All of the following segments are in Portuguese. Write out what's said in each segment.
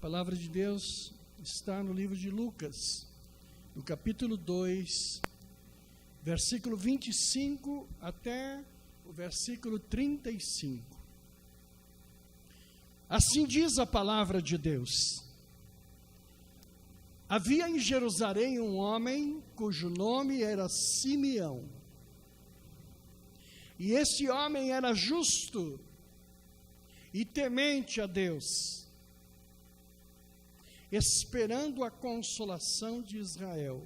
palavra de Deus está no livro de Lucas, no capítulo 2, versículo 25 até o versículo 35. Assim diz a palavra de Deus: havia em Jerusalém um homem cujo nome era Simeão. E esse homem era justo e temente a Deus, esperando a consolação de Israel.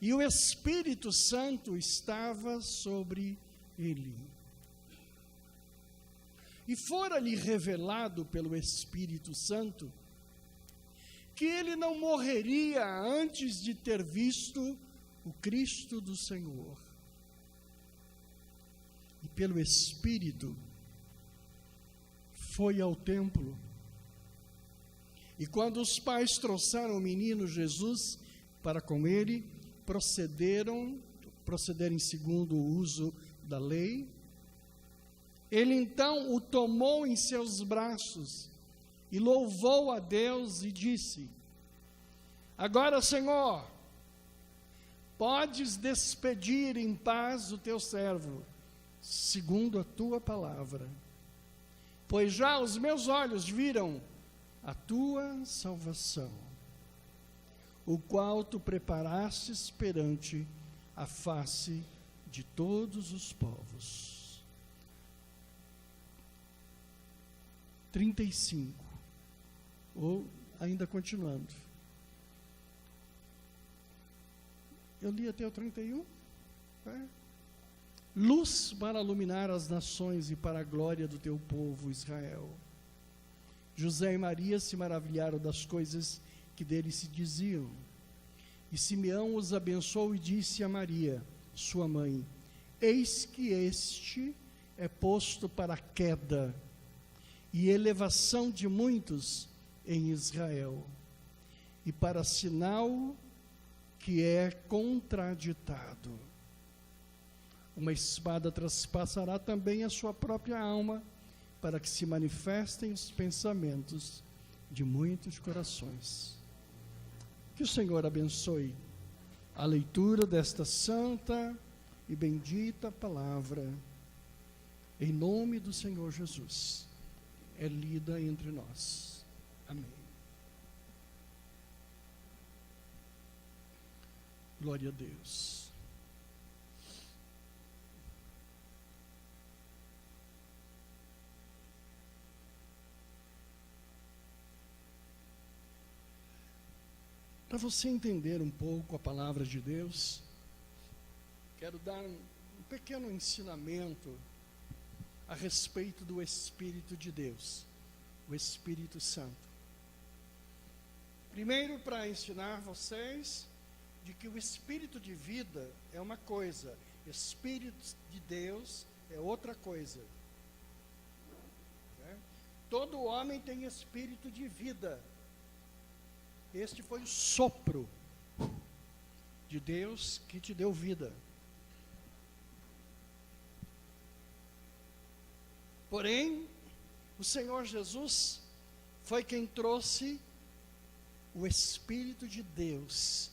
E o Espírito Santo estava sobre ele. E fora-lhe revelado pelo Espírito Santo que ele não morreria antes de ter visto o Cristo do Senhor. E pelo Espírito foi ao templo. E quando os pais trouxeram o menino Jesus para com ele, procederem segundo o uso da lei, ele então o tomou em seus braços e louvou a Deus e disse: agora, Senhor, podes despedir em paz o teu servo, segundo a tua palavra, pois já os meus olhos viram a tua salvação, o qual tu preparastes perante a face de todos os povos. 35, ou ainda continuando. Eu li até o 31. Luz para iluminar as nações e para a glória do teu povo Israel. José e Maria se maravilharam das coisas que dele se diziam. E Simeão os abençoou e disse a Maria, sua mãe: eis que este é posto para a queda e elevação de muitos em Israel, e para sinal que é contraditado. Uma espada traspassará também a sua própria alma, para que se manifestem os pensamentos de muitos corações. Que o Senhor abençoe a leitura desta santa e bendita palavra, em nome do Senhor Jesus, é lida entre nós. Amém. Glória a Deus. Para você entender um pouco a palavra de Deus, quero dar um pequeno ensinamento a respeito do Espírito de Deus, o Espírito Santo. Primeiro, para ensinar vocês de que o Espírito de vida é uma coisa, Espírito de Deus é outra coisa. Todo homem tem espírito de vida. Este foi o sopro de Deus que te deu vida. Porém, o Senhor Jesus foi quem trouxe o Espírito de Deus.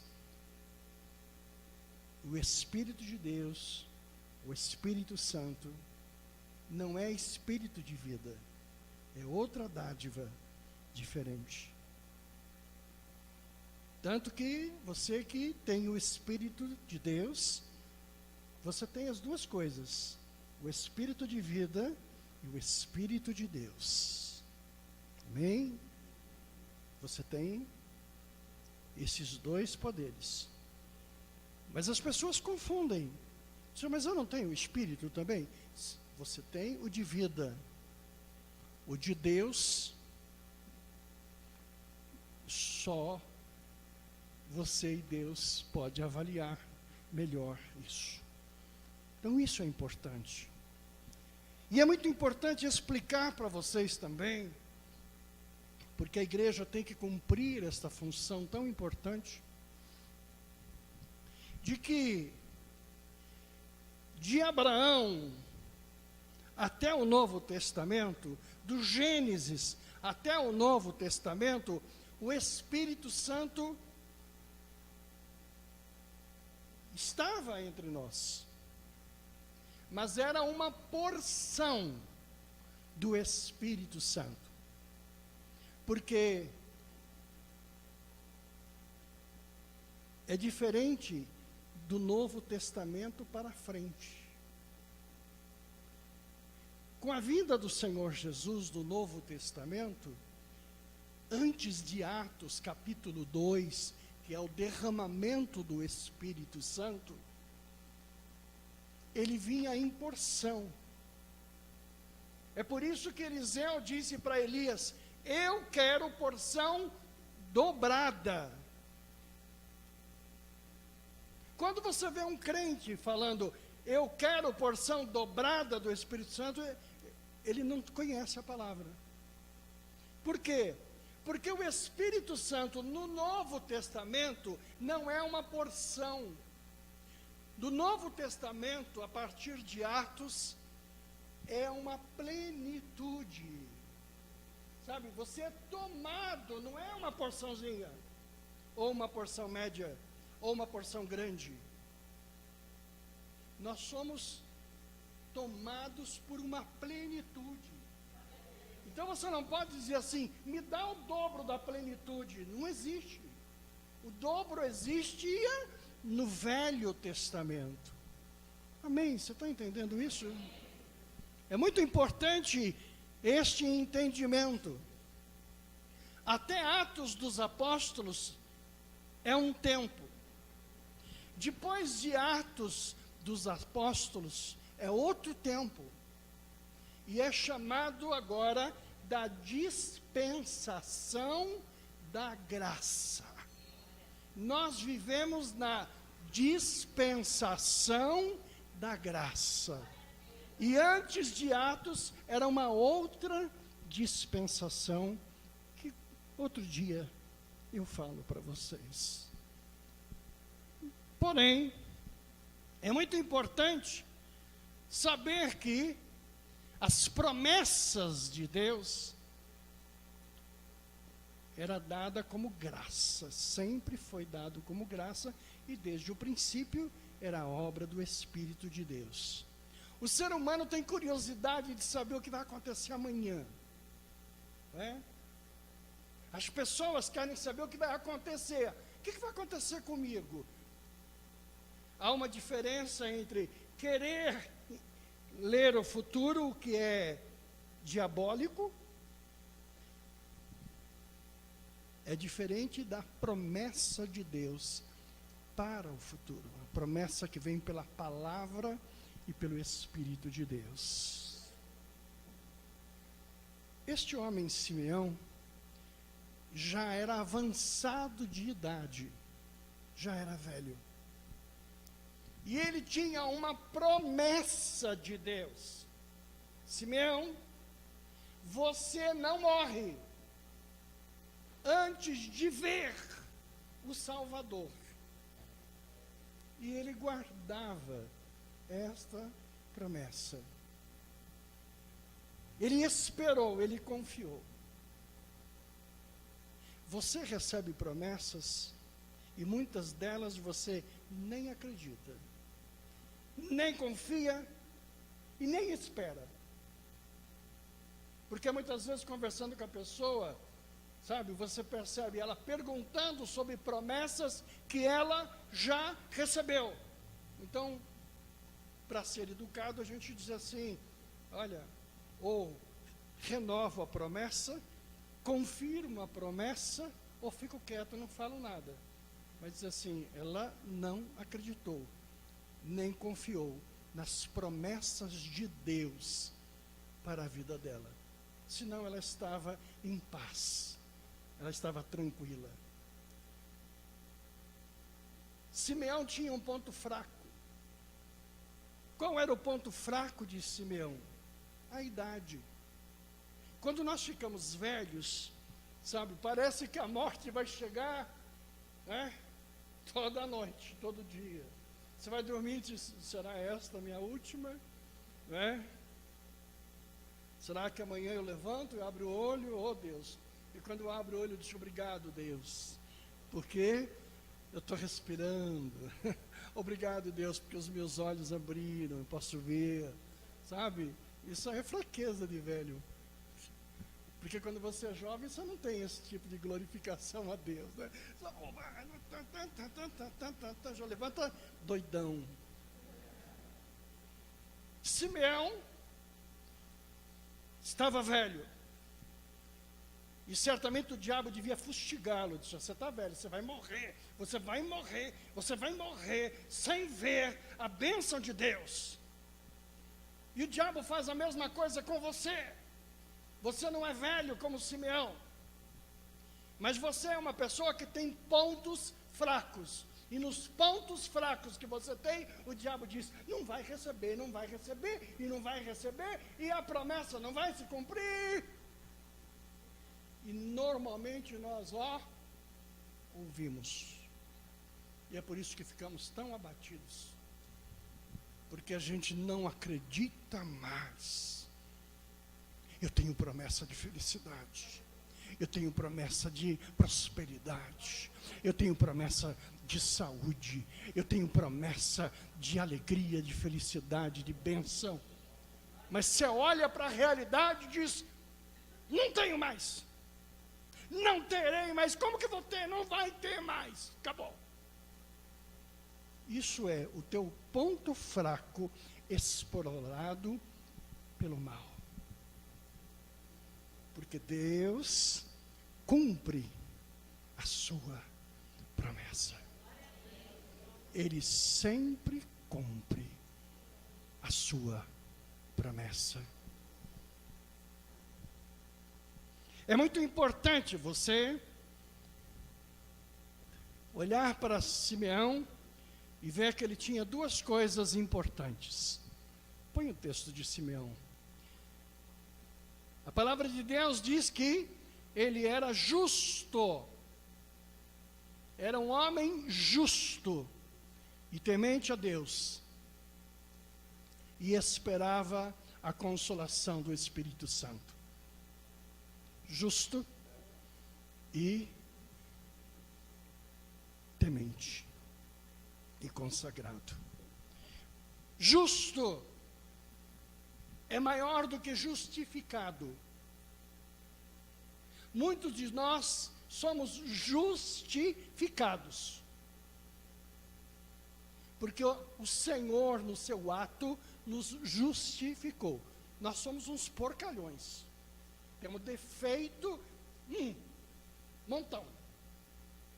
O Espírito de Deus, o Espírito Santo, não é espírito de vida, é outra dádiva diferente. Tanto que você que tem o Espírito de Deus, você tem as duas coisas, o Espírito de vida e o Espírito de Deus. Amém? Você tem esses dois poderes. Mas as pessoas confundem. Senhor, mas eu não tenho o Espírito também? Você tem o de vida. O de Deus, só você e Deus pode avaliar melhor isso. Então isso é importante. E é muito importante explicar para vocês também, porque a igreja tem que cumprir esta função tão importante, de que de Abraão até o Novo Testamento, do Gênesis até o Novo Testamento, o Espírito Santo estava entre nós. Mas era uma porção do Espírito Santo. Porque é diferente do Novo Testamento para frente. Com a vinda do Senhor Jesus do Novo Testamento, antes de Atos capítulo 2, que é o derramamento do Espírito Santo, ele vinha em porção. É por isso que Eliseu disse para Elias: eu quero porção dobrada. Quando você vê um crente falando, eu quero porção dobrada do Espírito Santo, ele não conhece a palavra. Por quê? Porque o Espírito Santo no Novo Testamento não é uma porção. Do Novo Testamento, a partir de Atos, é uma plenitude. Sabe, você é tomado, não é uma porçãozinha, ou uma porção média, ou uma porção grande. Nós somos tomados por uma plenitude. Então você não pode dizer assim, me dá o dobro da plenitude. Não existe. O dobro existia no Velho Testamento. Amém? Você está entendendo isso? É muito importante este entendimento. Até Atos dos Apóstolos é um tempo. Depois de Atos dos Apóstolos é outro tempo. E é chamado agora da dispensação da graça. Nós vivemos na dispensação da graça. E antes de Atos era uma outra dispensação que outro dia eu falo para vocês. Porém, é muito importante saber que as promessas de Deus era dada como graça, sempre foi dado como graça, e desde o princípio era a obra do Espírito de Deus. O ser humano tem curiosidade de saber o que vai acontecer amanhã, não é? As pessoas querem saber o que vai acontecer. O que vai acontecer comigo? Há uma diferença entre querer ler o futuro, o que é diabólico, é diferente da promessa de Deus para o futuro. A promessa que vem pela palavra e pelo Espírito de Deus. Este homem, Simeão, já era avançado de idade, já era velho. E ele tinha uma promessa de Deus. Simeão, você não morre antes de ver o Salvador. E ele guardava esta promessa. Ele esperou, ele confiou. Você recebe promessas e muitas delas você nem acredita, nem confia e nem espera. Porque muitas vezes conversando com a pessoa, sabe, você percebe ela perguntando sobre promessas que ela já recebeu. Então, para ser educado, a gente diz assim, olha, ou renovo a promessa, confirmo a promessa, ou fico quieto, não falo nada. Mas diz assim, ela não acreditou, nem confiou nas promessas de Deus para a vida dela. Senão ela estava em paz, ela estava tranquila. Simeão tinha um ponto fraco. Qual era o ponto fraco de Simeão? A idade. Quando nós ficamos velhos, sabe, parece que a morte vai chegar, né? Toda noite, todo dia. Você vai dormir e diz, será esta a minha última? Né? Será que amanhã eu levanto e abro o olho? Oh, Deus. E quando eu abro o olho, eu digo, obrigado, Deus. Porque eu estou respirando. Obrigado, Deus, porque os meus olhos abriram, eu posso ver. Sabe? Isso é fraqueza de velho. Porque quando você é jovem, você não tem esse tipo de glorificação a Deus, né? Já levanta doidão. Simeão estava velho. E certamente o diabo devia fustigá-lo. Disse, você está velho, você vai morrer. Você vai morrer, você vai morrer sem ver a bênção de Deus. E o diabo faz a mesma coisa com você. Você não é velho como Simeão, mas você é uma pessoa que tem pontos fracos. E nos pontos fracos que você tem, o diabo diz, não vai receber, não vai receber, e não vai receber, e a promessa não vai se cumprir. E normalmente nós, ouvimos. E é por isso que ficamos tão abatidos. Porque a gente não acredita mais. Eu tenho promessa de felicidade. Eu tenho promessa de prosperidade. Eu tenho promessa de saúde. Eu tenho promessa de alegria, de felicidade, de bênção. Mas você olha para a realidade e diz, não tenho mais. Não terei mais. Como que vou ter? Não vai ter mais. Acabou. Isso é o teu ponto fraco explorado pelo mal. Porque Deus cumpre a sua promessa. Ele sempre cumpre a sua promessa. É muito importante você olhar para Simeão e ver que ele tinha duas coisas importantes. Põe o texto de Simeão. A palavra de Deus diz que ele era justo. Era um homem justo e temente a Deus. E esperava a consolação do Espírito Santo. Justo e temente e consagrado. Justo é maior do que justificado. Muitos de nós somos justificados. Porque o Senhor, no seu ato, nos justificou. Nós somos uns porcalhões. Temos defeito, montão.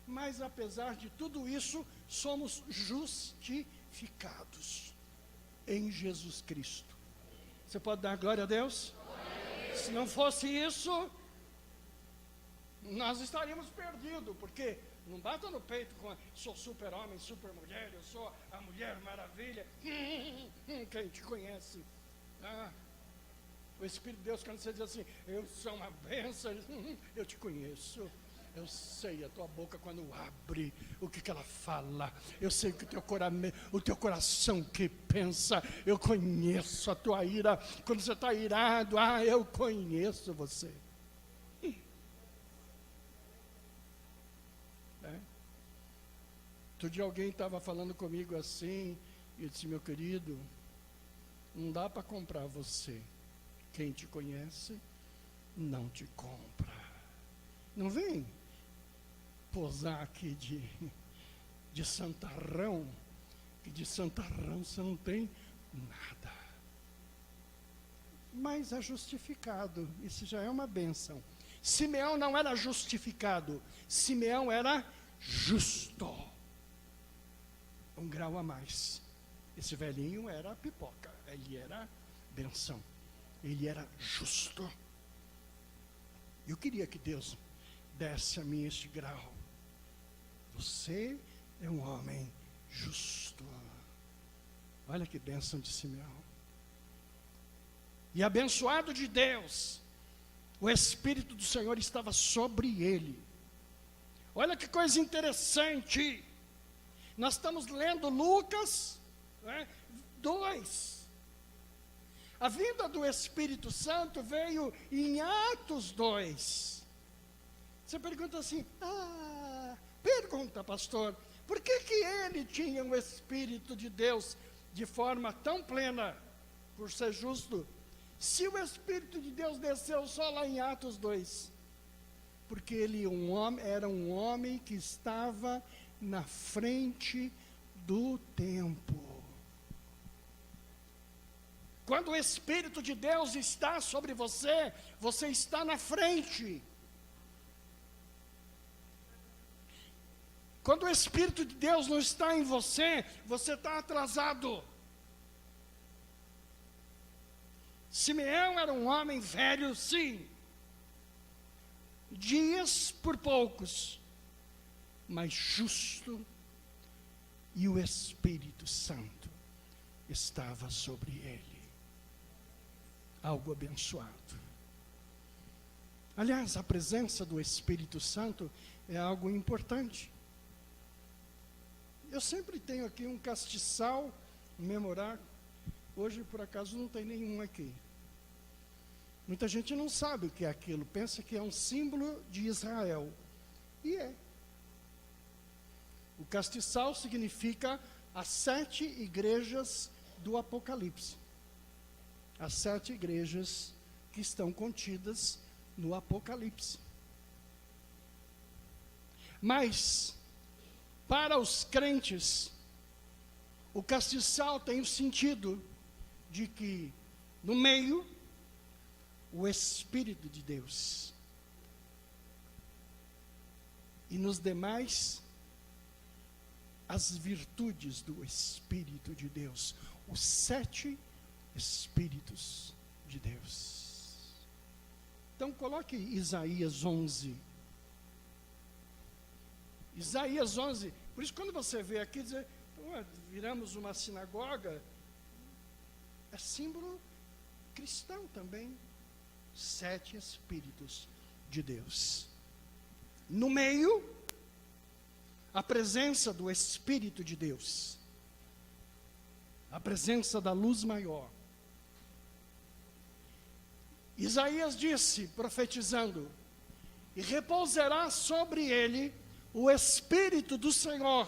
Mas apesar de tudo isso, somos justificados em Jesus Cristo. Você pode dar glória a Deus? Se não fosse isso, nós estaríamos perdidos, porque não bata no peito com sou super homem, super mulher, eu sou a mulher maravilha. Quem te conhece? O Espírito de Deus, quando você diz assim, eu sou uma bênção, eu te conheço. Eu sei a tua boca quando abre, o que ela fala. Eu sei que o teu coração que pensa. Eu conheço a tua ira. Quando você está irado, eu conheço você. Outro dia alguém estava falando comigo assim, e eu disse, meu querido, não dá para comprar você. Quem te conhece, não te compra. Não vem posar aqui de santarrão, que de santarrão você não tem nada. Mas é justificado, isso já é uma bênção. Simeão não era justificado, Simeão era justo. Um grau a mais. Esse velhinho era pipoca, ele era bênção, ele era justo. Eu queria que Deus desse a mim este grau. Você é um homem justo. Olha que bênção de Simeão. E abençoado de Deus, o Espírito do Senhor estava sobre ele. Olha que coisa interessante. Nós estamos lendo Lucas 2. A vinda do Espírito Santo veio em Atos 2. Você pergunta assim, pergunta, pastor, por que ele tinha o Espírito de Deus de forma tão plena, por ser justo, se o Espírito de Deus desceu só lá em Atos 2? Porque ele era um homem que estava na frente do tempo. Quando o Espírito de Deus está sobre você, você está na frente. Quando o Espírito de Deus não está em você, você está atrasado. Simeão era um homem velho, sim. Dias por poucos, mas justo, e o Espírito Santo estava sobre ele. Algo abençoado. Aliás, a presença do Espírito Santo é algo importante. Eu sempre tenho aqui um castiçal memorável. Hoje, por acaso, não tem nenhum aqui. Muita gente não sabe o que é aquilo, pensa que é um símbolo de Israel. E é. O castiçal significa as 7 igrejas do Apocalipse. As 7 igrejas que estão contidas no Apocalipse. Mas, para os crentes, o castiçal tem o sentido de que, no meio, o Espírito de Deus. E nos demais, as virtudes do Espírito de Deus. Os 7 Espíritos de Deus. Então coloque Isaías 11. Isaías 11. Por isso quando você vê aqui, dizer, viramos uma sinagoga, é símbolo cristão também. 7 Espíritos de Deus. No meio, a presença do Espírito de Deus. A presença da luz maior. Isaías disse, profetizando, e repousará sobre ele o Espírito do Senhor,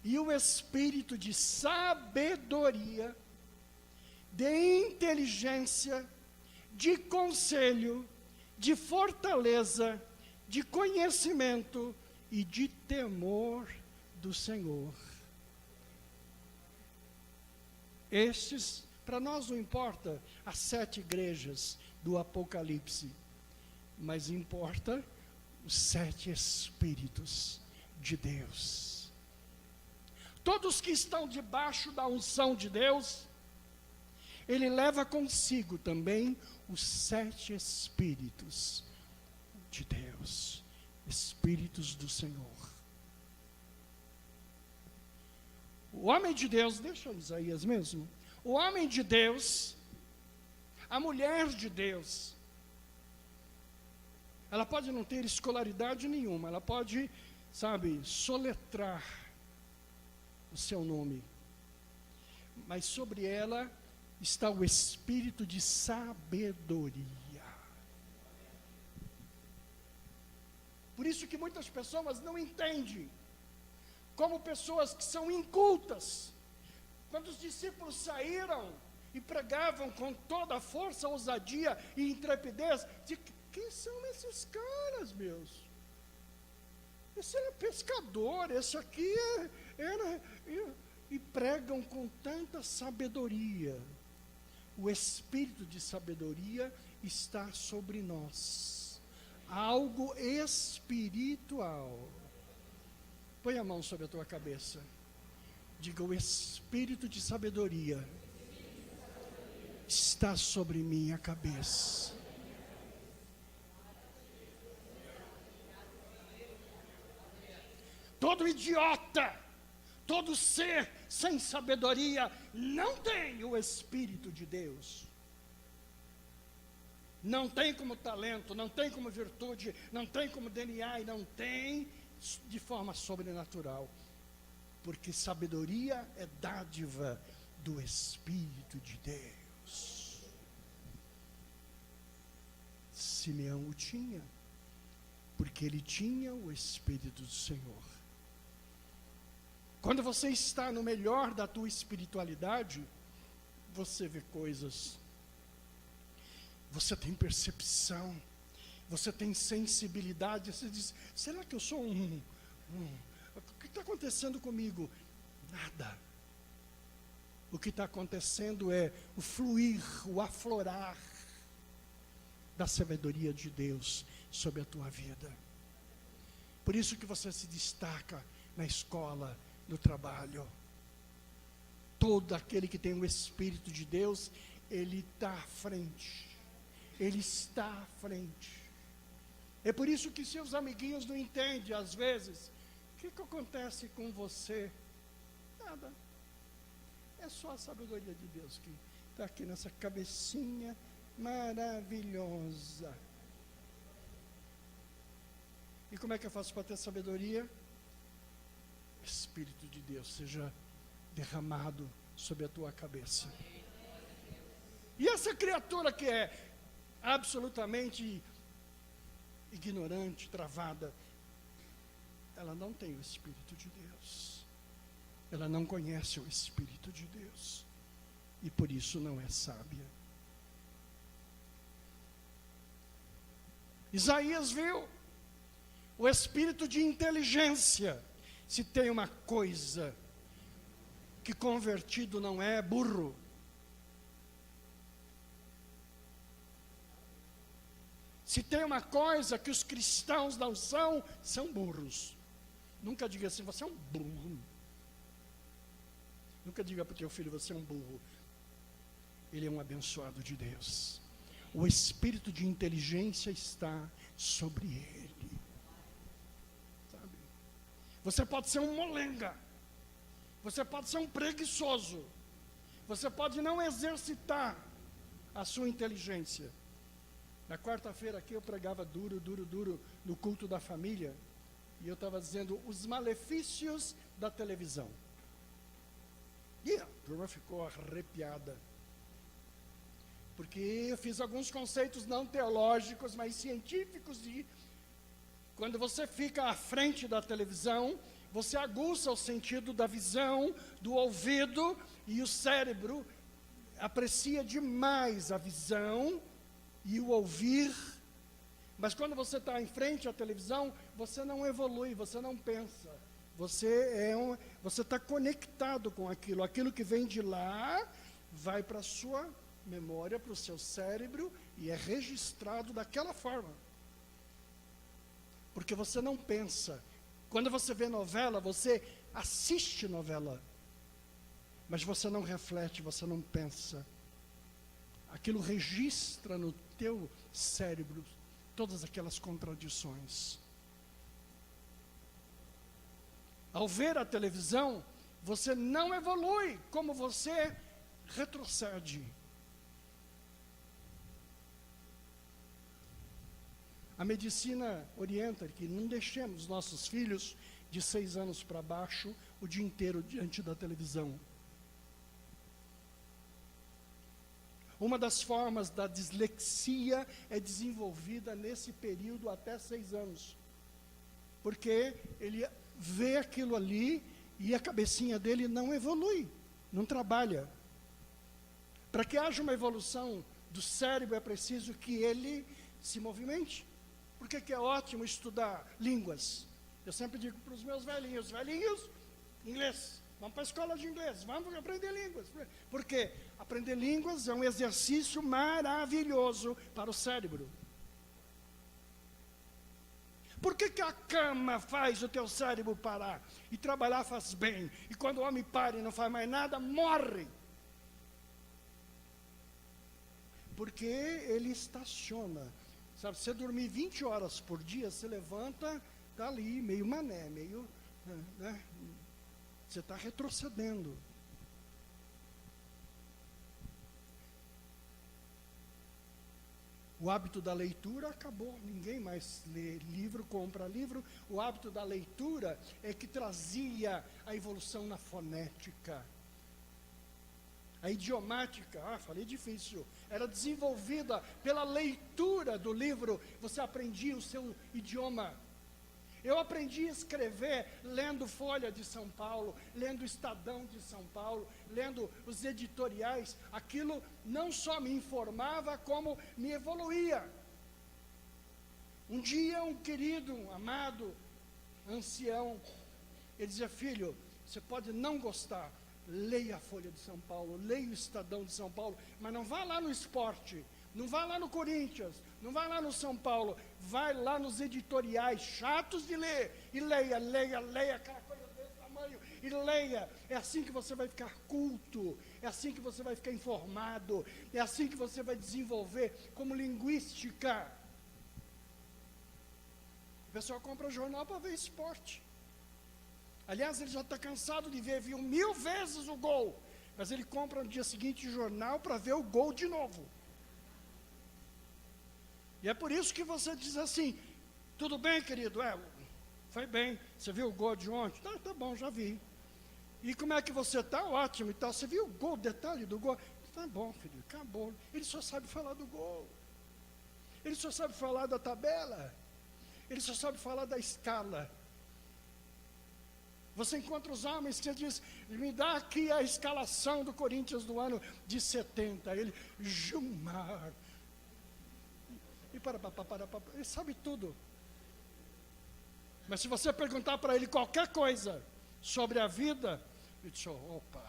e o Espírito de sabedoria, de inteligência, de conselho, de fortaleza, de conhecimento e de temor do Senhor. Estes, para nós não importa as 7 igrejas do Apocalipse, mas importa os 7 Espíritos de Deus. Todos que estão debaixo da unção de Deus, ele leva consigo também os 7 Espíritos de Deus, Espíritos do Senhor. O homem de Deus, deixa Isaías mesmo, o homem de Deus, a mulher de Deus, ela pode não ter escolaridade nenhuma, ela pode, soletrar o seu nome, mas sobre ela está o Espírito de sabedoria. Por isso que muitas pessoas não entendem, como pessoas que são incultas. Quando os discípulos saíram e pregavam com toda a força, ousadia e intrepidez, de quem são esses caras, meus? Esse era pescador, esse aqui e pregam com tanta sabedoria. O Espírito de sabedoria está sobre nós. Algo espiritual. Põe a mão sobre a tua cabeça. Diga, o Espírito de sabedoria está sobre minha cabeça. Todo idiota, todo ser sem sabedoria não tem o Espírito de Deus. Não tem como talento, não tem como virtude, não tem como DNA e não tem de forma sobrenatural. Porque sabedoria é dádiva do Espírito de Deus. Deus. Simeão o tinha, porque ele tinha o Espírito do Senhor. Quando você está no melhor da tua espiritualidade, você vê coisas, você tem percepção, você tem sensibilidade, você diz, será que eu sou o que está acontecendo comigo? Nada. O que está acontecendo é o fluir, o aflorar da sabedoria de Deus sobre a tua vida. Por isso que você se destaca na escola, no trabalho. Todo aquele que tem o Espírito de Deus, ele está à frente. Ele está à frente. É por isso que seus amiguinhos não entendem, às vezes, o que acontece com você? Nada. É só a sabedoria de Deus que está aqui nessa cabecinha maravilhosa. E como é que eu faço para ter sabedoria? O Espírito de Deus seja derramado sobre a tua cabeça. E essa criatura que é absolutamente ignorante, travada, ela não tem o Espírito de Deus. Ela não conhece o Espírito de Deus. E por isso não é sábia. Isaías viu o espírito de inteligência. Se tem uma coisa que convertido não é burro. Se tem uma coisa que os cristãos não são, são burros. Nunca diga assim, você é um burro. Nunca diga para o teu filho, você é um burro. Ele é um abençoado de Deus. O espírito de inteligência está sobre ele. Sabe? Você pode ser um molenga. Você pode ser um preguiçoso. Você pode não exercitar a sua inteligência. Na quarta-feira aqui eu pregava duro no culto da família. E eu estava dizendo os malefícios da televisão. E a turma ficou arrepiada. Porque eu fiz alguns conceitos não teológicos, mas científicos de quando você fica à frente da televisão, você aguça o sentido da visão, do ouvido, e o cérebro aprecia demais a visão e o ouvir. Mas quando você está em frente à televisão, você não evolui, você não pensa. Você está conectado com aquilo. Aquilo que vem de lá vai para a sua memória, para o seu cérebro, e é registrado daquela forma. Porque você não pensa. Quando você vê novela, você assiste novela, mas você não reflete, você não pensa. Aquilo registra no teu cérebro todas aquelas contradições. Ao ver a televisão, você não evolui, como você retrocede. A medicina orienta que não deixemos nossos filhos de 6 anos para baixo o dia inteiro diante da televisão. Uma das formas da dislexia é desenvolvida nesse período até 6 anos. Porque ele vê aquilo ali e a cabecinha dele não evolui, não trabalha. Para que haja uma evolução do cérebro é preciso que ele se movimente. Por que é ótimo estudar línguas? Eu sempre digo para os meus velhinhos, inglês, vamos para a escola de inglês, vamos aprender línguas. Porque aprender línguas é um exercício maravilhoso para o cérebro. Por que a cama faz o teu cérebro parar? E trabalhar faz bem. E quando o homem para e não faz mais nada, morre. Porque ele estaciona. Sabe, você dormir 20 horas por dia, você levanta, está ali, meio mané, meio... né? Você está retrocedendo. O hábito da leitura acabou, ninguém mais lê livro, compra livro. O hábito da leitura é que trazia a evolução na fonética. A idiomática, falei difícil, era desenvolvida pela leitura do livro, você aprendia o seu idioma. Eu aprendi a escrever lendo Folha de São Paulo, lendo Estadão de São Paulo, lendo os editoriais. Aquilo não só me informava, como me evoluía. Um dia, um querido, um amado, ancião, ele dizia: filho, você pode não gostar, leia a Folha de São Paulo, leia o Estadão de São Paulo, mas não vá lá no esporte, não vá lá no Corinthians, não vá lá no São Paulo, vai lá nos editoriais chatos de ler, e leia, aquela coisa desse tamanho, e leia. É assim que você vai ficar culto, é assim que você vai ficar informado, é assim que você vai desenvolver como linguística. O pessoal compra jornal para ver esporte. Aliás, ele já está cansado de ver, viu 1000 vezes o gol, mas ele compra no dia seguinte o jornal para ver o gol de novo. E é por isso que você diz assim: tudo bem, querido? Foi bem, você viu o gol de ontem? Tá bom, já vi. E como é que você está? Ótimo e tal. Você viu o gol, o detalhe do gol? Tá bom, filho, acabou. Ele só sabe falar do gol. Ele só sabe falar da tabela. Ele só sabe falar da escala. Você encontra os homens que diz: me dá aqui a escalação do Corinthians do ano de 70. Ele, Gilmar. E ele sabe tudo. Mas se você perguntar para ele qualquer coisa sobre a vida, ele diz: opa.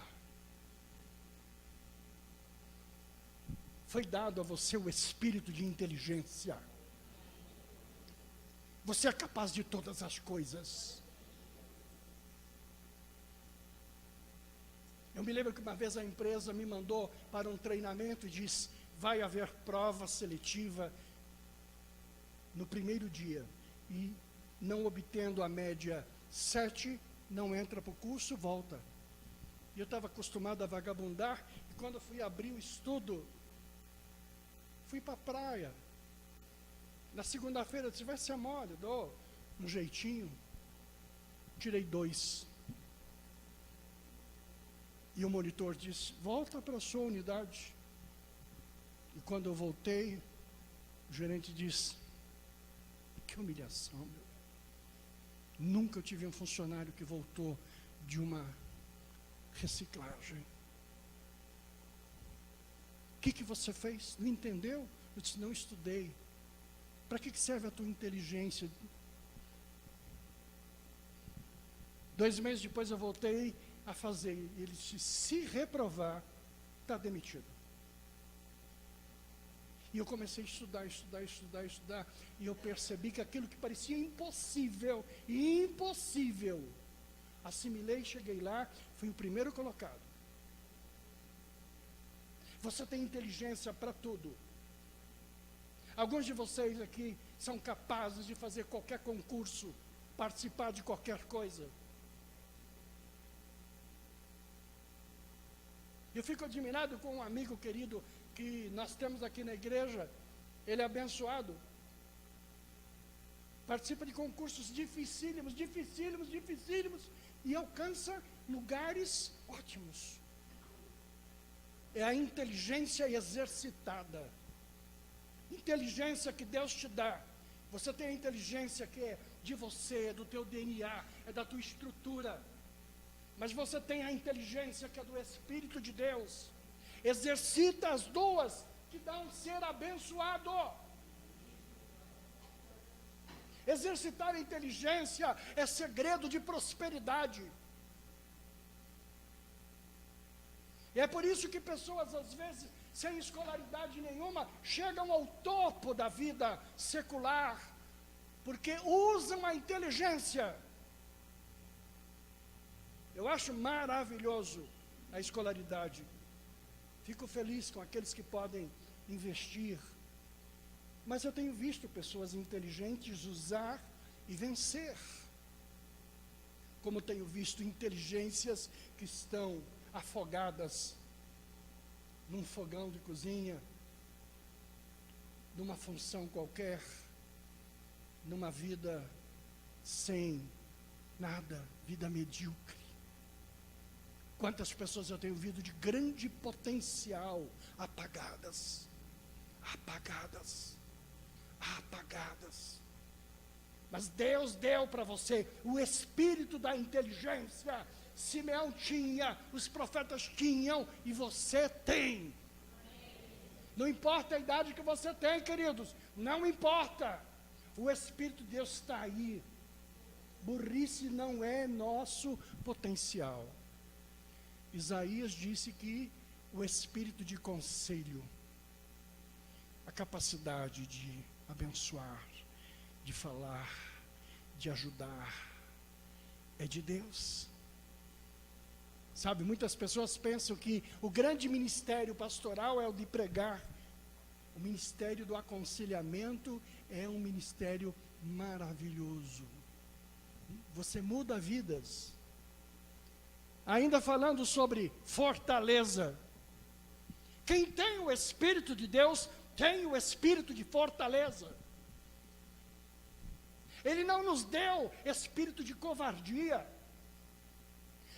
Foi dado a você o espírito de inteligência. Você é capaz de todas as coisas. Eu me lembro que uma vez a empresa me mandou para um treinamento e disse: vai haver prova seletiva no primeiro dia, e não obtendo a média 7, não entra para o curso, volta. E eu estava acostumado a vagabundar, e quando eu fui abrir o estudo, fui para a praia. Na segunda-feira, eu disse: vai ser mole, dou um jeitinho. Tirei 2. E o monitor disse: volta para a sua unidade. E quando eu voltei, o gerente disse: que humilhação, meu. Nunca eu tive um funcionário que voltou de uma reciclagem. O que você fez? Não entendeu? Eu disse: não estudei. Para que serve a tua inteligência? 2 meses depois eu voltei a fazer. Ele disse: se reprovar, está demitido. E eu comecei a estudar, e eu percebi que aquilo que parecia impossível, assimilei, cheguei lá, fui o primeiro colocado. Você tem inteligência para tudo. Alguns de vocês aqui são capazes de fazer qualquer concurso, participar de qualquer coisa. Eu fico admirado com um amigo querido que nós temos aqui na igreja. Ele é abençoado. Participa de concursos dificílimos, e alcança lugares ótimos. É a inteligência exercitada. Inteligência que Deus te dá. Você tem a inteligência que é de você, é do teu DNA, é da tua estrutura. Mas você tem a inteligência que é do Espírito de Deus. Exercita as duas, que dá um ser abençoado. Exercitar a inteligência é segredo de prosperidade. E é por isso que pessoas, às vezes, sem escolaridade nenhuma, chegam ao topo da vida secular, porque usam a inteligência. Eu acho maravilhoso a escolaridade. Fico feliz com aqueles que podem investir. Mas eu tenho visto pessoas inteligentes usar e vencer. Como tenho visto inteligências que estão afogadas num fogão de cozinha, numa função qualquer, numa vida sem nada, vida medíocre. Quantas pessoas eu tenho ouvido de grande potencial apagadas, apagadas, apagadas. Mas Deus deu para você o espírito da inteligência. Simeão tinha, os profetas tinham, e você tem. Não importa a idade que você tem, queridos, não importa. O Espírito de Deus está aí. Burrice não é nosso potencial. Isaías disse que o espírito de conselho, a capacidade de abençoar, de falar, de ajudar, é de Deus. Sabe, muitas pessoas pensam que o grande ministério pastoral é o de pregar. O ministério do aconselhamento é um ministério maravilhoso. Você muda vidas. Ainda falando sobre fortaleza. Quem tem o Espírito de Deus, tem o espírito de fortaleza. Ele não nos deu espírito de covardia.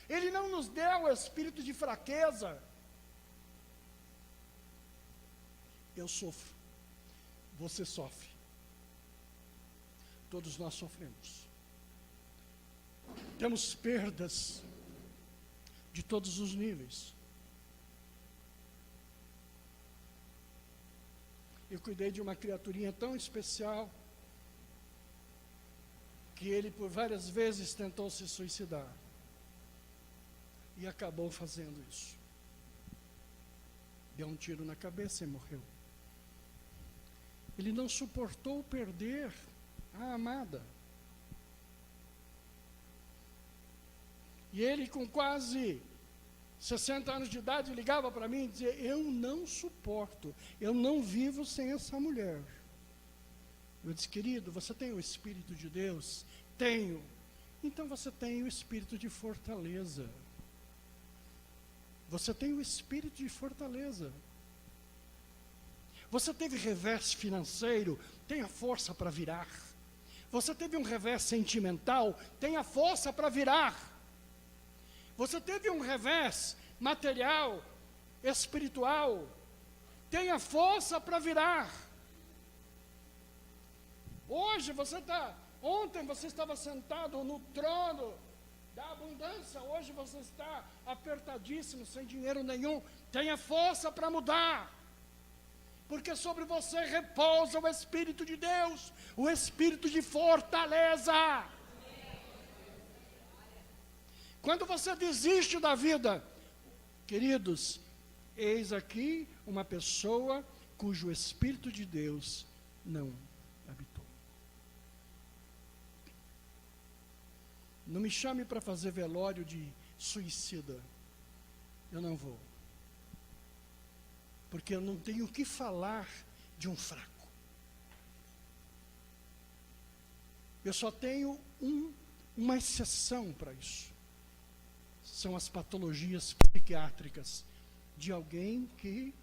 Ele não nos deu espírito de fraqueza. Eu sofro. Você sofre. Todos nós sofremos. Temos perdas de todos os níveis. Eu cuidei de uma criaturinha tão especial que ele por várias vezes tentou se suicidar. E acabou fazendo isso. Deu um tiro na cabeça e morreu. Ele não suportou perder a amada. E ele, com quase 60 anos de idade, ligava para mim e dizia: eu não suporto, eu não vivo sem essa mulher. Eu disse: querido, você tem o Espírito de Deus? Tenho. Então você tem o Espírito de fortaleza. Você tem o espírito de fortaleza. Você teve revés financeiro, tenha força para virar. Você teve um revés sentimental, tenha força para virar. Você teve um revés material, espiritual, tenha força para virar. Ontem você estava sentado no trono da abundância, hoje você está apertadíssimo, sem dinheiro nenhum. Tenha força para mudar, porque sobre você repousa o Espírito de Deus, o Espírito de fortaleza. Quando você desiste da vida, queridos, eis aqui uma pessoa cujo Espírito de Deus não habitou. Não me chame para fazer velório de suicida. Eu não vou. Porque eu não tenho o que falar de um fraco. Eu só tenho uma exceção para isso. São as patologias psiquiátricas de alguém que,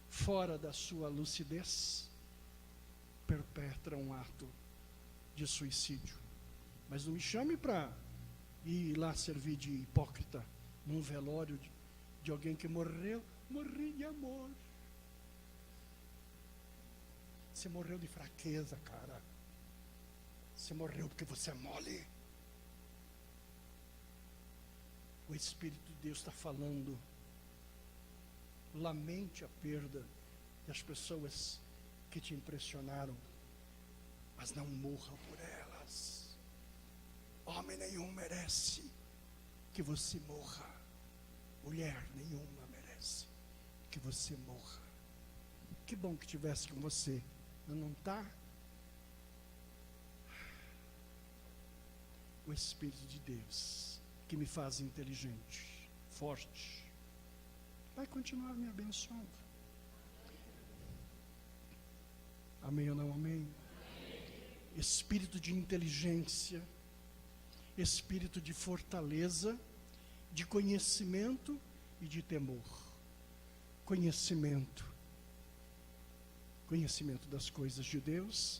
fora da sua lucidez, perpetra um ato de suicídio. Mas não me chame para ir lá servir de hipócrita num velório de alguém que morreu. Morri de amor. Você morreu de fraqueza, cara. Você morreu porque você é mole. O Espírito de Deus está falando. Lamente a perda das pessoas que te impressionaram, mas não morra por elas. Homem nenhum merece que você morra. Mulher nenhuma merece que você morra. Que bom que tivesse com você. Não está? O Espírito de Deus que me faz inteligente, forte, vai continuar me abençoando. Amém ou não amém? Espírito de inteligência, espírito de fortaleza, de conhecimento e de temor. Conhecimento das coisas de Deus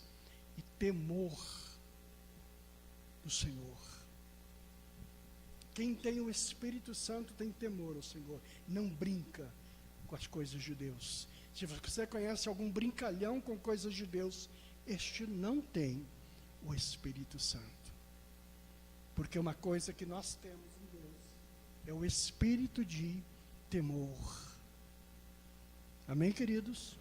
e temor do Senhor. Quem tem o Espírito Santo tem temor ao Senhor, não brinca com as coisas de Deus. Se você conhece algum brincalhão com coisas de Deus, este não tem o Espírito Santo. Porque uma coisa que nós temos em Deus é o espírito de temor. Amém, queridos?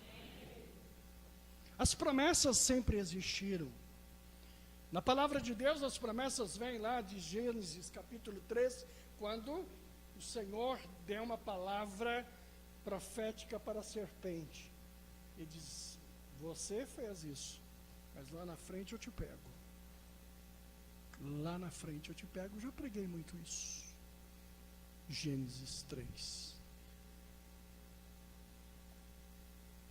As promessas sempre existiram. Na palavra de Deus, as promessas vêm lá de Gênesis capítulo 3, quando o Senhor deu uma palavra profética para a serpente. Ele diz: você fez isso, mas lá na frente eu te pego. Lá na frente eu te pego. Já preguei muito isso. Gênesis 3.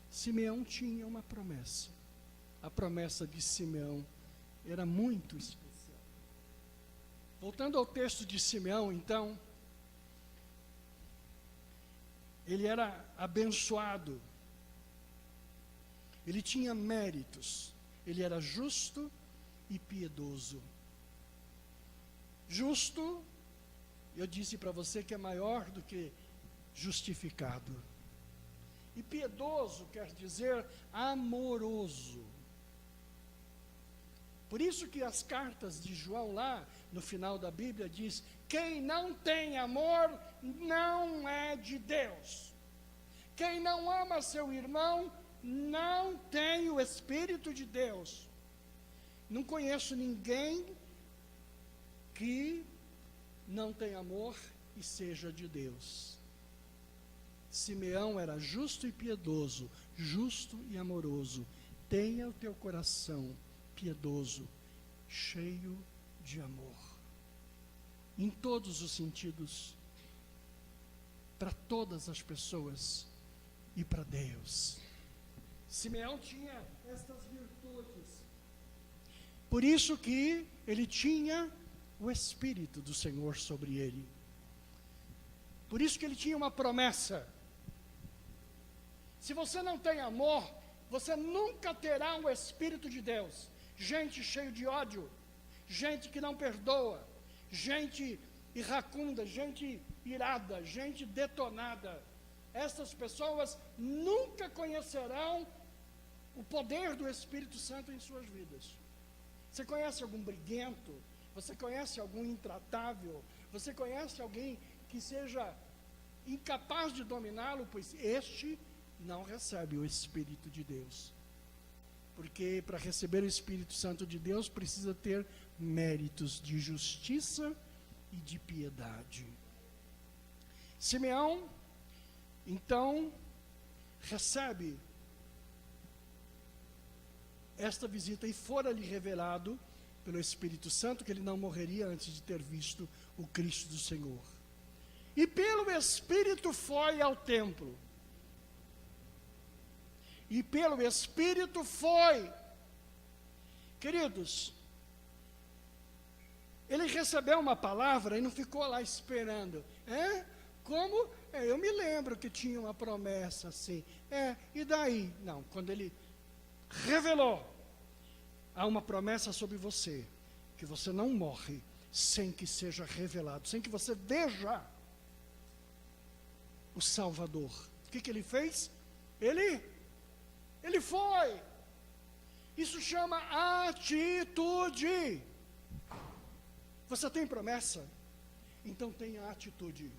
Simeão tinha uma promessa. A promessa de Simeão era muito especial. Voltando ao texto de Simeão, então, ele era abençoado, ele tinha méritos, ele era justo e piedoso. Justo, eu disse para você que é maior do que justificado. E piedoso quer dizer amoroso. Por isso que as cartas de João lá, no final da Bíblia, diz: quem não tem amor, não é de Deus. Quem não ama seu irmão, não tem o Espírito de Deus. Não conheço ninguém que não tem amor e seja de Deus. Simeão era justo e piedoso, justo e amoroso. Tenha o teu coração piedoso, cheio de amor, em todos os sentidos, para todas as pessoas e para Deus. Simeão tinha estas virtudes, por isso que ele tinha o Espírito do Senhor sobre ele, por isso que ele tinha uma promessa. Se você não tem amor, você nunca terá o Espírito de Deus. Gente cheia de ódio, gente que não perdoa, gente iracunda, gente irada, gente detonada. Essas pessoas nunca conhecerão o poder do Espírito Santo em suas vidas. Você conhece algum briguento? Você conhece algum intratável? Você conhece alguém que seja incapaz de dominá-lo? Pois este não recebe o Espírito de Deus. Porque para receber o Espírito Santo de Deus precisa ter méritos de justiça e de piedade. Simeão, então, recebe esta visita e fora-lhe revelado pelo Espírito Santo que ele não morreria antes de ter visto o Cristo do Senhor. E pelo Espírito foi ao templo. E pelo Espírito foi. Queridos, ele recebeu uma palavra e não ficou lá esperando. Como? Eu me lembro que tinha uma promessa assim. E daí? Não, quando ele revelou, há uma promessa sobre você, que você não morre sem que seja revelado, sem que você veja o Salvador. O que ele fez? Ele foi. Isso chama atitude. Você tem promessa? Então tenha atitude.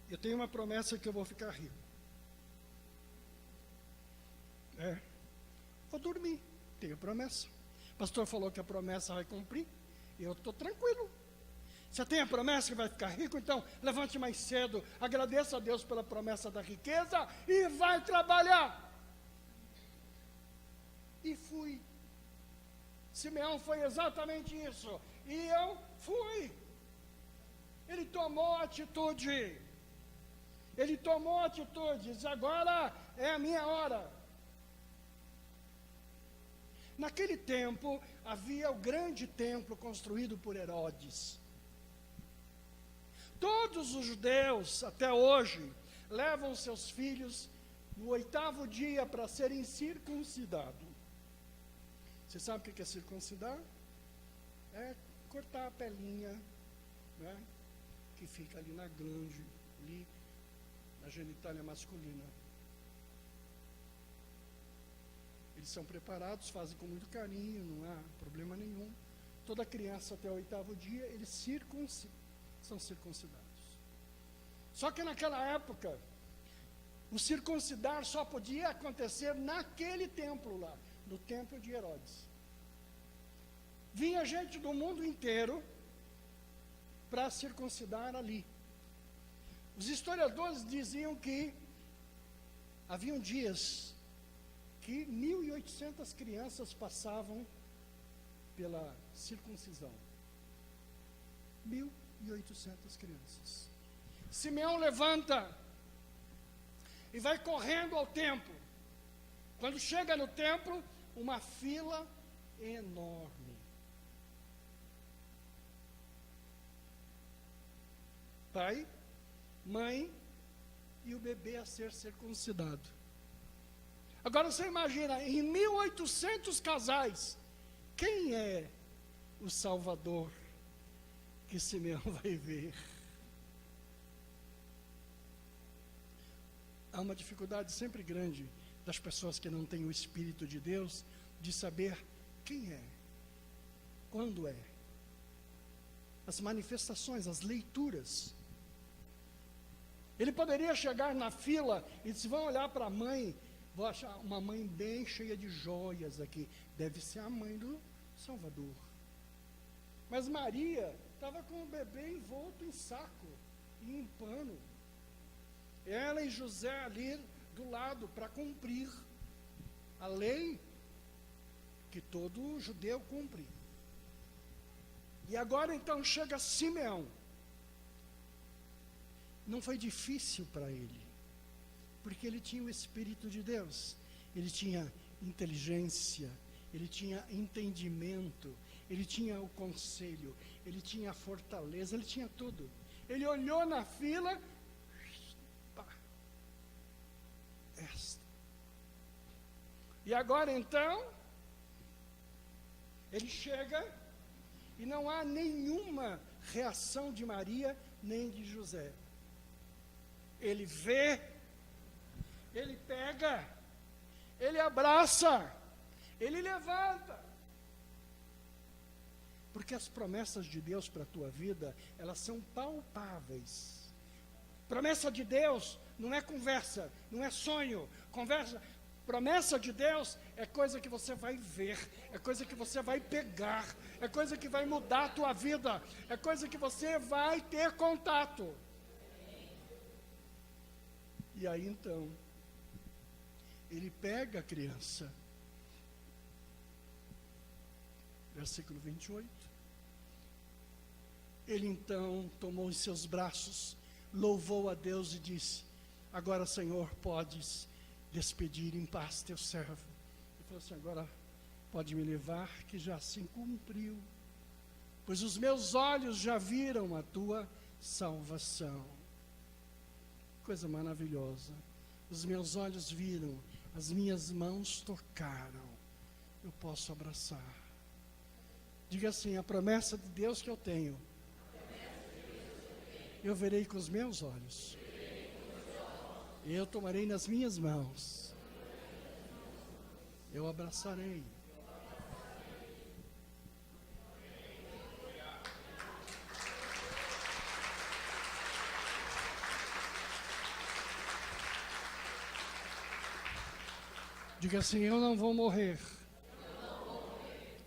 Eu tenho uma promessa que eu vou ficar rico. Vou dormir. Tenho promessa. O pastor falou que a promessa vai cumprir. Eu estou tranquilo. Você tem a promessa que vai ficar rico? Então levante mais cedo, agradeça a Deus pela promessa da riqueza e vai trabalhar. E fui. Simeão foi exatamente isso. E eu fui. Ele tomou atitude. Ele tomou atitudes. Agora é a minha hora. Naquele tempo havia o grande templo construído por Herodes. Todos os judeus, até hoje, levam seus filhos no 8º dia para serem circuncidados. Você sabe o que é circuncidar? É cortar a pelinha, né, que fica ali na glande, ali na genitália masculina. Eles são preparados, fazem com muito carinho, não há problema nenhum. Toda criança até o 8º dia, eles são circuncidados. Só que naquela época, o circuncidar só podia acontecer naquele templo lá, no templo de Herodes. Vinha gente do mundo inteiro para circuncidar ali. Os historiadores diziam que haviam dias que 1.800 crianças passavam pela circuncisão. 1.800 crianças. Simeão levanta e vai correndo ao templo. Quando chega no templo, uma fila enorme. Pai, mãe e o bebê a ser circuncidado. Agora você imagina, em 1.800 casais, quem é o Salvador que Simeão vai ver? Há uma dificuldade sempre grande das pessoas que não têm o Espírito de Deus, de saber quem é, quando é. As manifestações, as leituras. Ele poderia chegar na fila e dizer, vão olhar para a mãe, vou achar uma mãe bem cheia de joias aqui, deve ser a mãe do Salvador. Mas Maria estava com o bebê envolto em saco e em pano. Ela e José ali do lado para cumprir a lei que todo judeu cumpre. E agora então chega Simeão. Não foi difícil para ele, porque ele tinha o Espírito de Deus, ele tinha inteligência, ele tinha entendimento, ele tinha o conselho, ele tinha a fortaleza, ele tinha tudo. Ele olhou na fila, esta. E agora então, ele chega e não há nenhuma reação de Maria nem de José. Ele vê, ele pega, ele abraça, ele levanta. Porque as promessas de Deus para a tua vida, elas são palpáveis. Promessa de Deus não é conversa, não é sonho. Promessa de Deus é coisa que você vai ver, é coisa que você vai pegar, é coisa que vai mudar a tua vida, é coisa que você vai ter contato. E aí então, ele pega a criança, versículo 28, ele então tomou em seus braços, louvou a Deus e disse, agora Senhor, podes despedir em paz teu servo. Ele falou assim, agora pode me levar, que já se cumpriu, pois os meus olhos já viram a tua salvação. Coisa maravilhosa. Os meus olhos viram, as minhas mãos tocaram. Eu posso abraçar. Diga assim, a promessa de Deus que eu tenho, eu verei com os meus olhos. Eu tomarei nas minhas mãos. Eu abraçarei. Diga assim, eu não vou morrer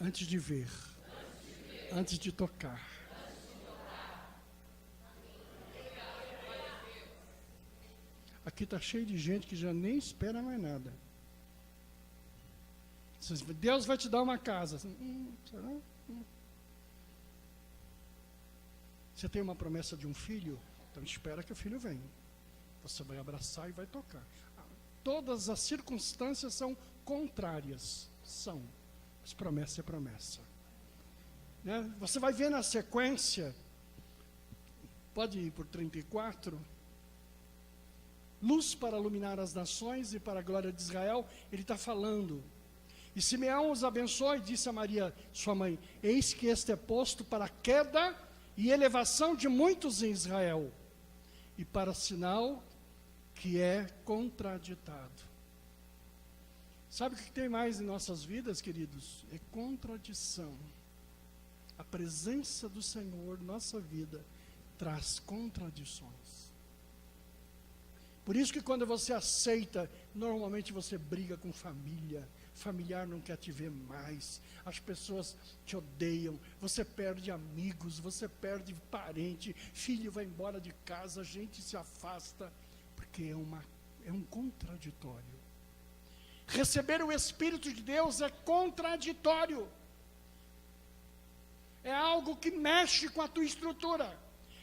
antes de ver, antes de tocar. Aqui está cheio de gente que já nem espera mais nada. Deus vai te dar uma casa. Será? Você tem uma promessa de um filho? Então espera que o filho venha. Você vai abraçar e vai tocar. Todas as circunstâncias são contrárias. São. Mas promessa é promessa. Né? Você vai ver na sequência. Pode ir por 34. Luz para iluminar as nações e para a glória de Israel. Ele está falando E Simeão os abençoou e disse a Maria, sua mãe: eis que este é posto para a queda e elevação de muitos em Israel, e para sinal que é contraditado. Sabe o que tem mais em nossas vidas, queridos? É contradição. A presença do Senhor, nossa vida, traz contradições. Por isso que quando você aceita, normalmente você briga com família, familiar não quer te ver mais, as pessoas te odeiam, você perde amigos, você perde parente, filho vai embora de casa, a gente se afasta, porque é um contraditório. Receber o Espírito de Deus é contraditório. É algo que mexe com a tua estrutura.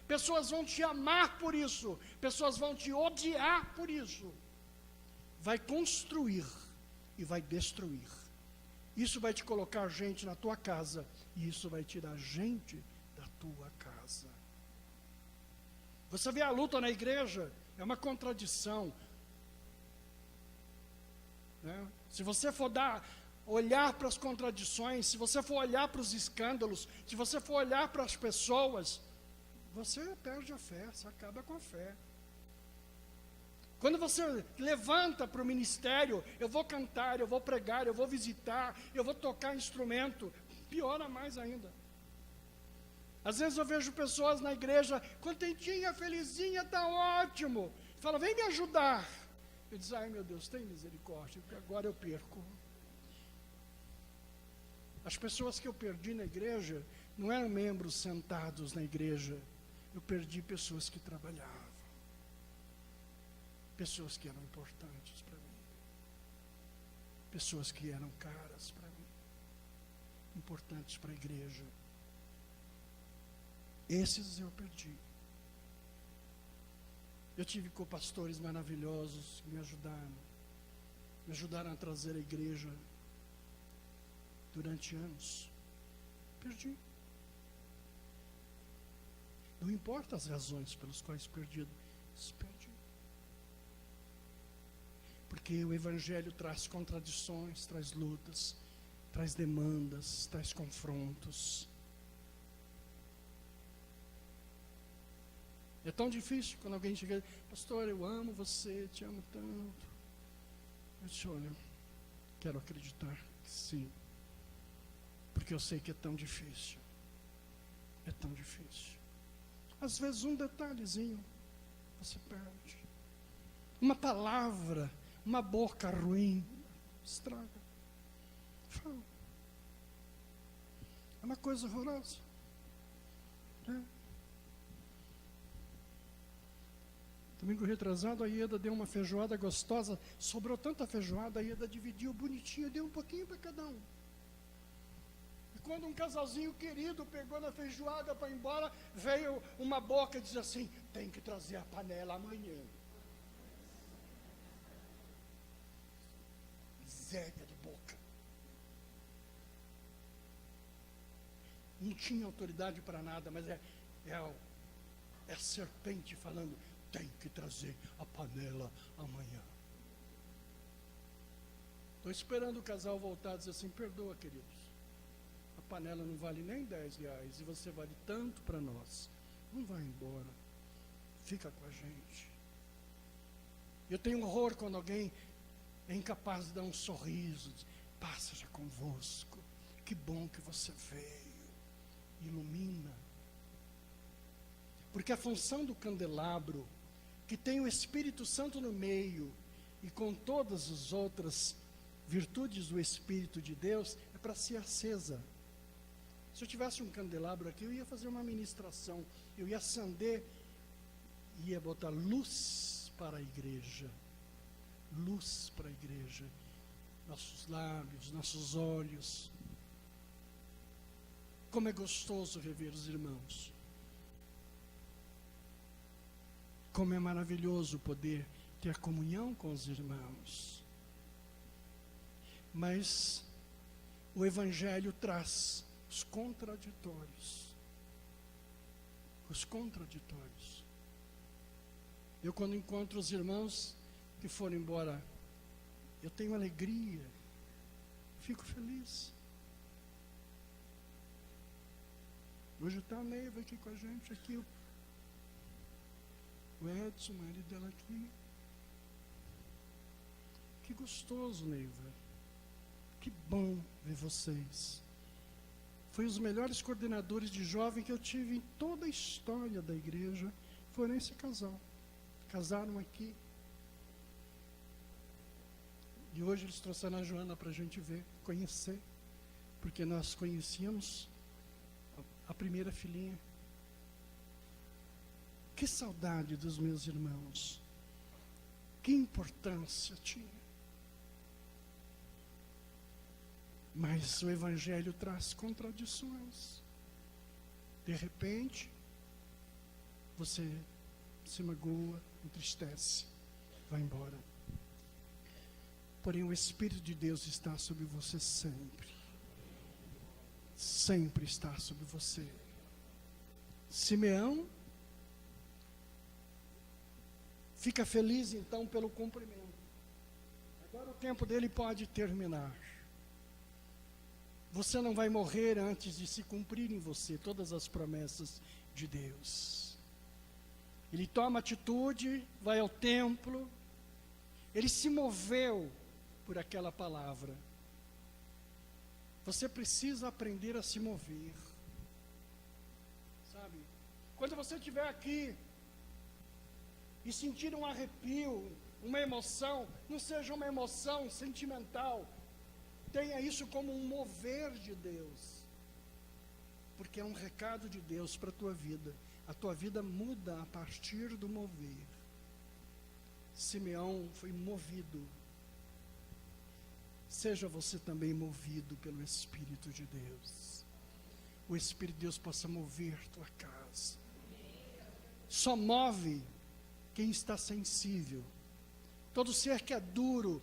Pessoas vão te amar por isso, pessoas vão te odiar por isso. Vai construir e vai destruir. Isso vai te colocar gente na tua casa, e isso vai tirar gente da tua casa. Você vê a luta na igreja, é uma contradição, né? Se você for olhar para as contradições, se você for olhar para os escândalos, se você for olhar para as pessoas, você perde a fé, você acaba com a fé. Quando você levanta para o ministério, eu vou cantar, eu vou pregar, eu vou visitar, eu vou tocar instrumento, piora mais ainda. Às vezes eu vejo pessoas na igreja, contentinha, felizinha, está ótimo. Fala, vem me ajudar. Eu digo, ai meu Deus, tem misericórdia, porque agora eu perco. As pessoas que eu perdi na igreja, não eram membros sentados na igreja. Eu perdi pessoas que trabalhavam. Pessoas que eram importantes para mim. Pessoas que eram caras para mim. Importantes para a igreja. Esses eu perdi. Eu tive co-pastores maravilhosos que me ajudaram a trazer a igreja durante anos. Perdi. Não importa as razões pelas quais perdi. Porque o Evangelho traz contradições, traz lutas, traz demandas, traz confrontos. É tão difícil quando alguém chega e diz, pastor, eu amo você, te amo tanto. Eu disse, olha, quero acreditar que sim. Porque eu sei que é tão difícil. É tão difícil. Às vezes um detalhezinho você perde. Uma palavra, uma boca ruim, estraga. Fala. É uma coisa horrorosa. Domingo retrasado, a Ieda deu uma feijoada gostosa, sobrou tanta feijoada, a Ieda dividiu bonitinho, deu um pouquinho para cada um. E quando um casalzinho querido pegou na feijoada para ir embora, veio uma boca e disse assim, tem que trazer a panela amanhã. Miséria de boca. Não tinha autoridade para nada, mas é a serpente falando, tem que trazer a panela amanhã. Estou esperando o casal voltar e dizer assim, perdoa, queridos. A panela não vale nem R$10 e você vale tanto para nós. Não vai embora. Fica com a gente. Eu tenho horror quando alguém é incapaz de dar um sorriso. Paz seja convosco. Que bom que você veio. Ilumina. Porque a função do candelabro, que tem o Espírito Santo no meio, e com todas as outras virtudes do Espírito de Deus, é para ser acesa. Se eu tivesse um candelabro aqui, eu ia fazer uma ministração, eu ia acender, ia botar luz para a igreja, luz para a igreja, nossos lábios, nossos olhos. Como é gostoso rever os irmãos. Como é maravilhoso poder ter comunhão com os irmãos. Mas o Evangelho traz os contraditórios. Os contraditórios. Eu, quando encontro os irmãos que foram embora, eu tenho alegria. Fico feliz. Hoje está a Neiva aqui com a gente, aqui o Edson, o marido dela aqui. Que gostoso, Neiva. Que bom ver vocês. Foi os melhores coordenadores de jovem que eu tive em toda a história da igreja. Foram esse casal. Casaram aqui. E hoje eles trouxeram a Joana para a gente ver, conhecer. Porque nós conhecíamos a primeira filhinha. Que saudade dos meus irmãos. Que importância tinha. Mas o Evangelho traz contradições. De repente, você se magoa, entristece, vai embora. Porém, o Espírito de Deus está sobre você sempre. Sempre está sobre você. Simeão fica feliz então pelo cumprimento. Agora o tempo dele pode terminar. Você não vai morrer antes de se cumprir em você todas as promessas de Deus. Ele toma atitude, vai ao templo, ele se moveu por aquela palavra. Você precisa aprender a se mover. Sabe? Quando você estiver aqui e sentir um arrepio, uma emoção, não seja uma emoção sentimental, tenha isso como um mover de Deus, porque é um recado de Deus para a tua vida. A tua vida muda a partir do mover. Simeão foi movido. Seja você também movido pelo Espírito de Deus. O Espírito de Deus possa mover tua casa. Só move quem está sensível. Todo ser que é duro,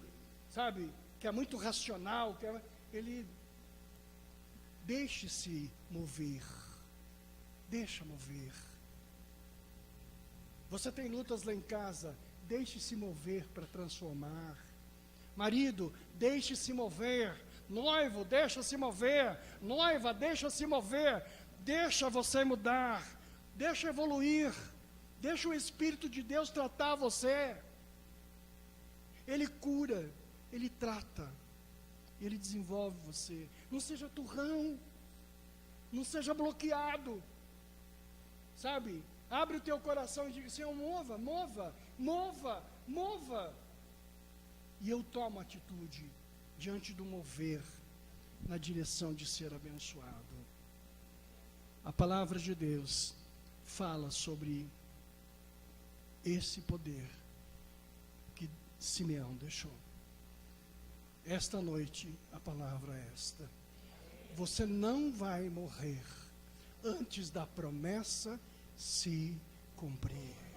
sabe, que é muito racional, ele deixe-se mover. Deixa mover. Você tem lutas lá em casa, deixe-se mover para transformar. Marido, deixe-se mover. Noivo, deixa-se mover. Noiva, deixa-se mover. Deixa você mudar. Deixa evoluir. Deixa o Espírito de Deus tratar você. Ele cura, Ele trata, Ele desenvolve você. Não seja turrão, não seja bloqueado, sabe? Abre o teu coração e diga: Senhor, mova, mova, mova, mova. E eu tomo atitude diante do mover, na direção de ser abençoado. A palavra de Deus fala sobre esse poder que Simeão deixou. Esta noite, a palavra é esta: você não vai morrer antes da promessa se cumprir.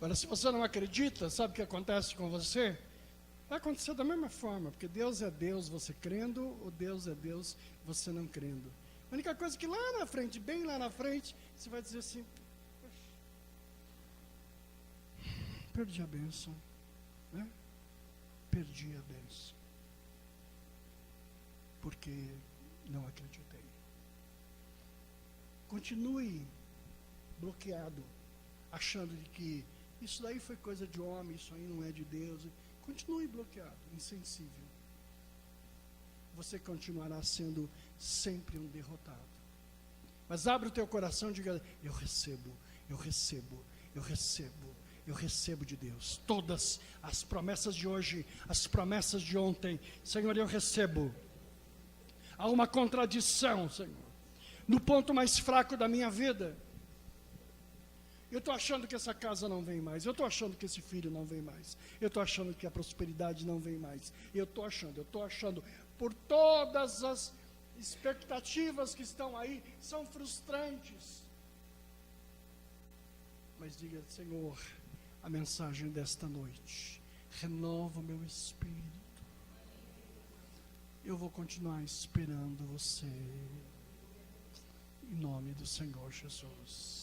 Agora, se você não acredita, sabe o que acontece com você? Vai acontecer da mesma forma, porque Deus é Deus, você crendo, ou Deus é Deus, você não crendo. A única coisa é que lá na frente, bem lá na frente, você vai dizer assim: perdi a bênção, né? Perdi a bênção, porque não acreditei. Continue bloqueado, achando de que isso daí foi coisa de homem, isso aí não é de Deus. Continue bloqueado, insensível. Você continuará sendo sempre um derrotado. Mas abre o teu coração e diga: eu recebo, eu recebo, eu recebo, eu recebo de Deus todas as promessas de hoje, as promessas de ontem. Senhor, eu recebo. Há uma contradição, Senhor, no ponto mais fraco da minha vida. Eu estou achando que essa casa não vem mais. Eu estou achando que esse filho não vem mais. Eu estou achando que a prosperidade não vem mais. Eu estou achando. Por todas as expectativas que estão aí, são frustrantes. Mas diga: Senhor, a mensagem desta noite renova o meu espírito. Eu vou continuar esperando você. Em nome do Senhor Jesus.